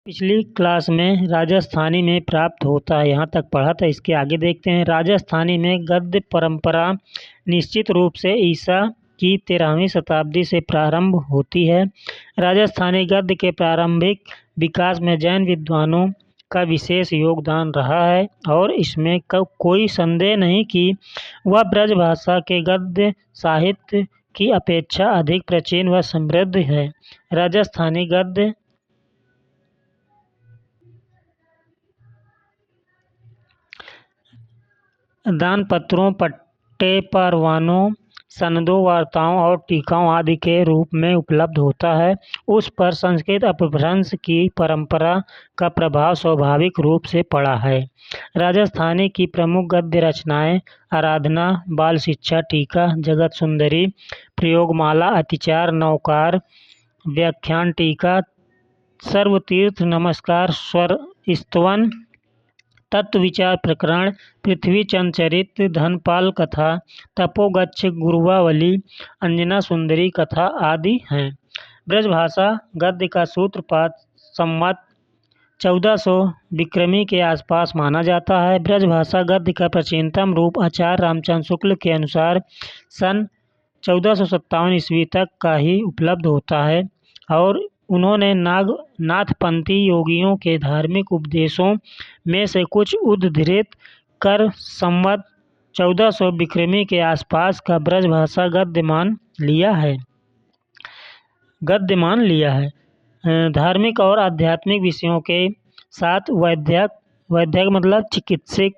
पिछली क्लास में राजस्थानी में प्राप्त होता है, यहाँ तक पढ़ा था। इसके आगे देखते हैं। राजस्थानी में गद्य परंपरा निश्चित रूप से ईसा की 13वीं शताब्दी से प्रारंभ होती है। राजस्थानी गद्य के प्रारंभिक विकास में जैन विद्वानों का विशेष योगदान रहा है और इसमें कोई संदेह नहीं कि वह ब्रजभाषा के गद्य साहित्य की अपेक्षा अधिक प्राचीन व समृद्ध है। राजस्थानी गद्य दानपत्रों, पट्टे, परवानों, सनदों, वार्ताओं और टीकाओं आदि के रूप में उपलब्ध होता है। उस पर संस्कृत अपभ्रंश की परंपरा का प्रभाव स्वाभाविक रूप से पड़ा है। राजस्थानी की प्रमुख गद्य रचनाएं आराधना, बाल शिक्षा, टीका, जगत सुंदरी, प्रयोगमाला, अतिचार, नौकार, व्याख्यान टीका, सर्वतीर्थ नमस्कार, स्वर स्तवन, तत्व विचार प्रकरण, पृथ्वी चंद चरित्र, धनपाल कथा, तपोगच्छ गुरुवावली, अंजना सुंदरी कथा आदि हैं। ब्रजभाषा गद्य का सूत्रपात संवत 1400 विक्रमी के आसपास माना जाता है। ब्रजभाषा गद्य का प्राचीनतम रूप आचार्य रामचंद्र शुक्ल के अनुसार सन 1457 ईस्वी तक का ही उपलब्ध होता है और उन्होंने नाथपंथी योगियों के धार्मिक उपदेशों में से कुछ उद्धृत कर संवत 1400 विक्रमी के आसपास का ब्रजभाषा गद्य मान लिया है। धार्मिक और आध्यात्मिक विषयों के साथ वैद्यक मतलब चिकित्सक,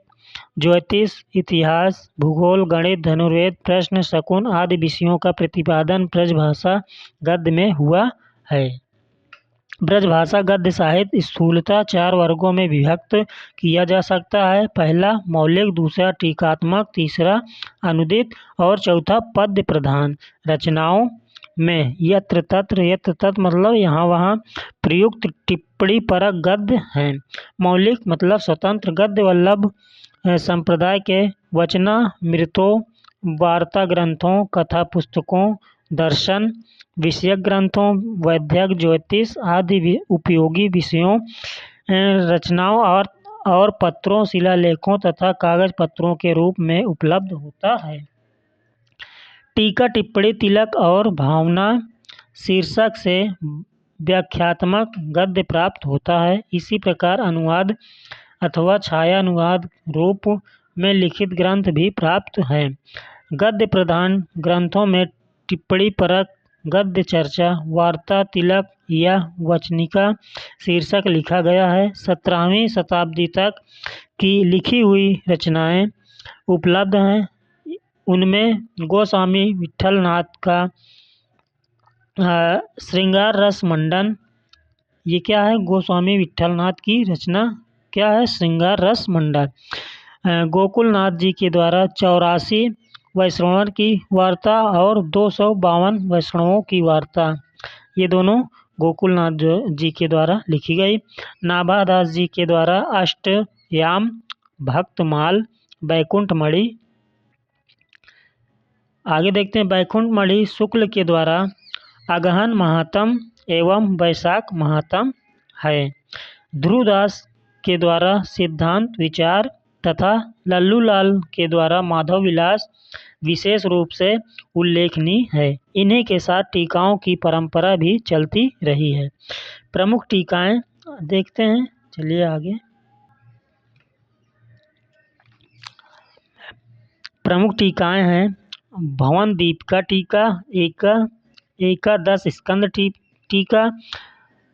ज्योतिष, इतिहास, भूगोल, गणित, धनुर्वेद, प्रश्न, शकुन आदि विषयों का प्रतिपादन ब्रजभाषा गद्य में हुआ है। ब्रजभाषा गद्य साहित्य स्थूलतः 4 वर्गों में विभक्त किया जा सकता है। पहला मौलिक, दूसरा टीकात्मक, तीसरा अनुदित और चौथा पद्य प्रधान। रचनाओं में यत्र तत्र मतलब यहाँ वहाँ प्रयुक्त टिप्पणी परक गद्य हैं। मौलिक मतलब स्वतंत्र गद्य वल्लभ संप्रदाय के वचनामृतों, वार्ता ग्रंथों, कथा पुस्तकों, दर्शन विषयक ग्रंथों, वैद्यक, ज्योतिष आदि उपयोगी विषयों, रचनाओं और पत्रों, शिलालेखों तथा कागज पत्रों के रूप में उपलब्ध होता है। टीका टिप्पणी, तिलक और भावना शीर्षक से व्याख्यात्मक गद्य प्राप्त होता है। इसी प्रकार अनुवाद अथवा छाया अनुवाद रूप में लिखित ग्रंथ भी प्राप्त हैं। गद्य प्रधान ग्रंथों में टिप्पणी परक गद्य चर्चा, वार्ता, तिलक या वचनिका शीर्षक लिखा गया है। 17वीं शताब्दी तक की लिखी हुई रचनाएं उपलब्ध हैं। उनमें गोस्वामी विट्ठलनाथ का श्रृंगार रस मंडन, ये क्या है? गोस्वामी विट्ठलनाथ की रचना क्या है? श्रृंगार रस मंडन। गोकुलनाथ जी के द्वारा 84 वैष्णव की वार्ता और 252 वैष्णवों की वार्ता, ये दोनों गोकुलनाथ जी के द्वारा लिखी गई। नाभादास जी के द्वारा अष्टयाम, भक्तमाल, बैकुंठमणि। आगे देखते हैं। बैकुंठमणि शुक्ल के द्वारा अगहन महात्म एवं वैशाख महात्म है। ध्रुवदास के द्वारा सिद्धांत विचार तथा लल्लूलाल के द्वारा माधव विलास विशेष रूप से उल्लेखनीय है। इन्हीं के साथ टीकाओं की परंपरा भी चलती रही है। प्रमुख टीकाएं देखते हैं, चलिए आगे। प्रमुख टीकाएं हैं भवनदीप का टीका, एकादश स्कंद टीका,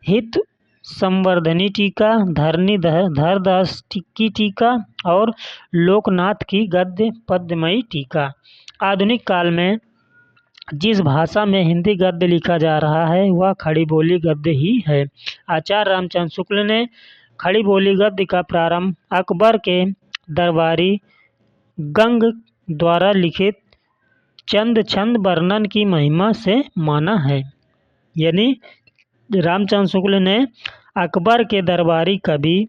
हित संवर्धनी टीका, धरदास की टीका और लोकनाथ की गद्य पद्यमयी टीका। आधुनिक काल में जिस भाषा में हिंदी गद्य लिखा जा रहा है वह खड़ी बोली गद्य ही है। आचार्य रामचंद्र शुक्ल ने खड़ी बोली गद्य का प्रारंभ अकबर के दरबारी गंग द्वारा लिखित चंद छंद वर्णन की महिमा से माना है। यानी रामचंद्र शुक्ल ने अकबर के दरबारी कवि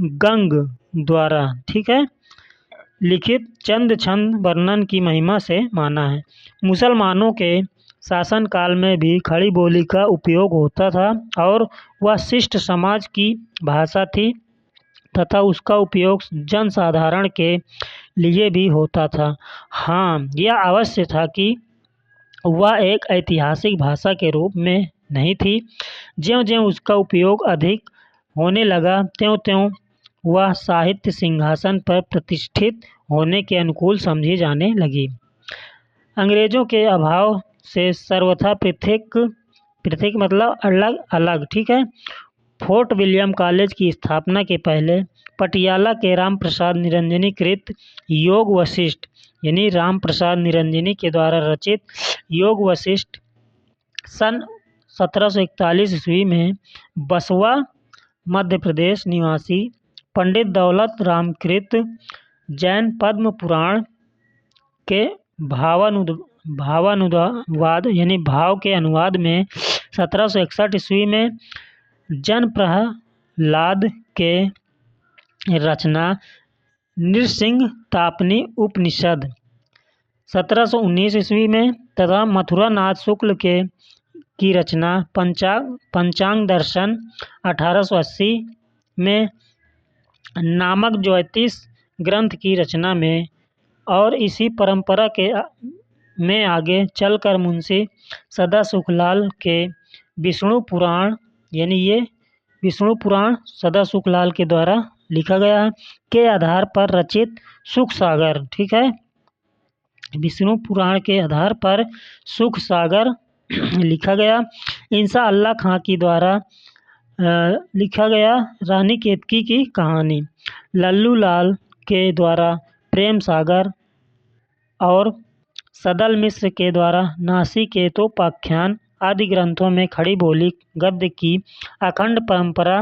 गंग द्वारा, ठीक है, लिखित चंद छंद वर्णन की महिमा से माना है। मुसलमानों के शासनकाल में भी खड़ी बोली का उपयोग होता था और वह शिष्ट समाज की भाषा थी तथा उसका उपयोग जनसाधारण के लिए भी होता था। हाँ, यह अवश्य था कि वह एक ऐतिहासिक भाषा के रूप में नहीं थी। ज्यों-ज्यों उसका उपयोग अधिक होने लगा, त्यों-त्यों वह साहित्य सिंहासन पर प्रतिष्ठित होने के अनुकूल समझी जाने लगी। अंग्रेजों के अभाव से सर्वथा पृथक मतलब अलग-अलग, ठीक है। फोर्ट विलियम कॉलेज की स्थापना के पहले पटियाला के रामप्रसाद निरंजनी कृत योग वशिष्ठ यानी रामप्रसाद निरंजनी के द्वारा रचित योग वशिष्ठ सन 1741 ईस्वी में बसवा मध्य प्रदेश निवासी पंडित दौलत राम कृत जैन पद्म पुराण के भावानुवाद यानी भाव के अनुवाद में 1761 ईस्वी में जन प्रहलाद के रचना नृसिंह तापनी उपनिषद 1719 ईस्वी में तथा मथुरा नाथ शुक्ल की रचना पंचांग दर्शन 1880 में नामक ज्योतिष ग्रंथ की रचना में और इसी परंपरा में आगे चलकर मुंशी सदा सुखलाल के विष्णु पुराण यानी ये विष्णु पुराण सदा सुखलाल के द्वारा लिखा गया है के आधार पर रचित सुख सागर, ठीक है। विष्णु पुराण के आधार पर सुख सागर लिखा गया। इंसा अल्लाह खां की द्वारा लिखा गया रानी केतकी की कहानी, लल्लू लाल के द्वारा प्रेम सागर और सदल मिश्र के द्वारा नासिकेतोपाख्यान आदि ग्रंथों में खड़ी बोली गद्य की अखंड परंपरा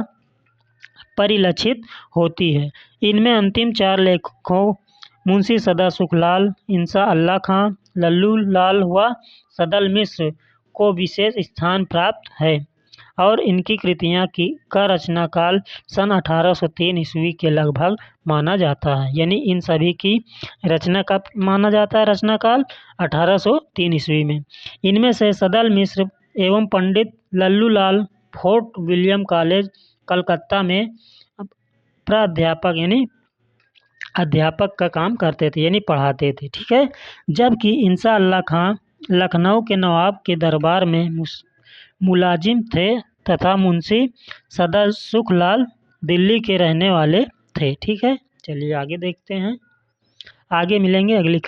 परिलक्षित होती है। इनमें अंतिम 4 लेखकों मुंशी सदा सुखलाल, इंसा अल्लाह खां, लल्लू लाल व सदल मिश्र को विशेष स्थान प्राप्त है और इनकी कृतियां का रचना काल सन 1803 ईस्वी के लगभग माना जाता है। यानी इन सभी की रचना का माना जाता है रचना काल 1803 ईस्वी में। इनमें से सदल मिश्र एवं पंडित लल्लू लाल फोर्ट विलियम कॉलेज कलकत्ता में प्राध्यापक यानी अध्यापक का काम करते थे यानी पढ़ाते थे, ठीक है। जबकि इंसा अल्लाह खां लखनऊ के नवाब के दरबार में मुलाजिम थे तथा मुंशी सदा सुखलाल दिल्ली के रहने वाले थे, ठीक है। चलिए आगे देखते हैं, आगे मिलेंगे अगली